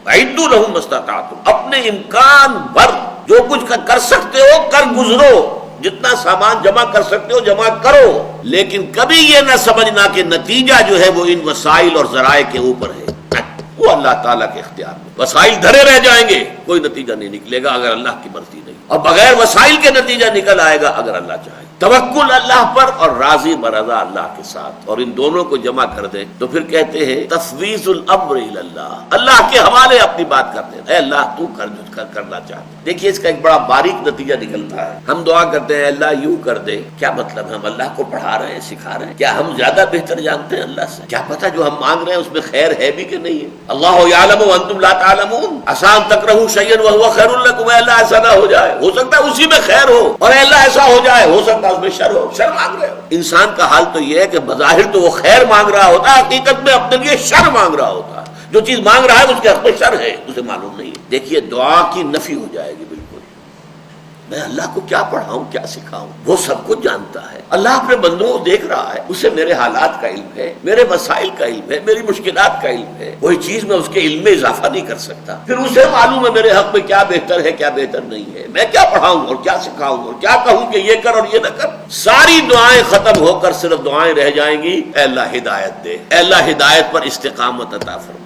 اعدوا لهم ما استطعتم، اپنے امکان بھر جو کچھ کر سکتے ہو کر گزرو، جتنا سامان جمع کر سکتے ہو جمع کرو، لیکن کبھی یہ نہ سمجھنا کہ نتیجہ جو ہے وہ ان وسائل اور ذرائع کے اوپر ہے، وہ اللہ تعالیٰ کے اختیار میں۔ وسائل دھرے رہ جائیں گے، کوئی نتیجہ نہیں نکلے گا اگر اللہ کی مرضی نہیں، اور بغیر وسائل کے نتیجہ نکل آئے گا اگر اللہ چاہے۔ توکل اللہ پر اور راضی برضا اللہ کے ساتھ، اور ان دونوں کو جمع کر دیں تو پھر کہتے ہیں تفویض الامر الی اللہ، اللہ کے حوالے اپنی بات کر دیں، اے اللہ تو کرنا چاہتے۔ دیکھیے اس کا ایک بڑا باریک نتیجہ نکلتا ہے۔ ہم دعا کرتے ہیں اللہ یوں کر دے، کیا مطلب ہے؟ ہم اللہ کو پڑھا رہے ہیں، سکھا رہے ہیں؟ کیا ہم زیادہ بہتر جانتے ہیں اللہ سے؟ کیا پتہ جو ہم مانگ رہے ہیں اس میں خیر ہے بھی کہ نہیں ہے؟ اللہ یعلم وانتم لا تعلمون، عسیٰ ان تکرہوا شیئا وہو خیر لکم، اے اللہ ایسا نہ ہو جائے، ہو سکتا ہے اسی میں خیر ہو، اور اے اللہ ایسا ہو جائے، ہو سکتا ہے اس میں شر ہو، شر مانگ رہے ہو۔ انسان کا حال تو یہ ہے کہ بظاہر تو وہ خیر مانگ رہا ہوتا ہے، حقیقت میں اپنے لیے شر مانگ رہا ہوتا ہے، جو چیز مانگ رہا ہے اس کے حق میں شر ہے، اسے معلوم نہیں ہے۔ دیکھیے دعا کی نفی ہو جائے گی بالکل، میں اللہ کو کیا پڑھاؤں کیا سکھاؤں، وہ سب کچھ جانتا ہے، اللہ اپنے بندوں کو دیکھ رہا ہے، اسے میرے حالات کا علم ہے، میرے مسائل کا علم ہے، میری مشکلات کا علم ہے، کوئی چیز میں اس کے علم میں اضافہ نہیں کر سکتا، پھر اسے معلوم ہے میرے حق میں کیا بہتر ہے کیا بہتر نہیں ہے، میں کیا پڑھاؤں اور کیا سکھاؤں اور کیا کہوں کہ یہ کر اور یہ نہ کر۔ ساری دعائیں ختم ہو کر صرف دعائیں رہ جائیں گی، اے اللہ ہدایت دے، اے اللہ ہدایت پر استقامت عطا فرما۔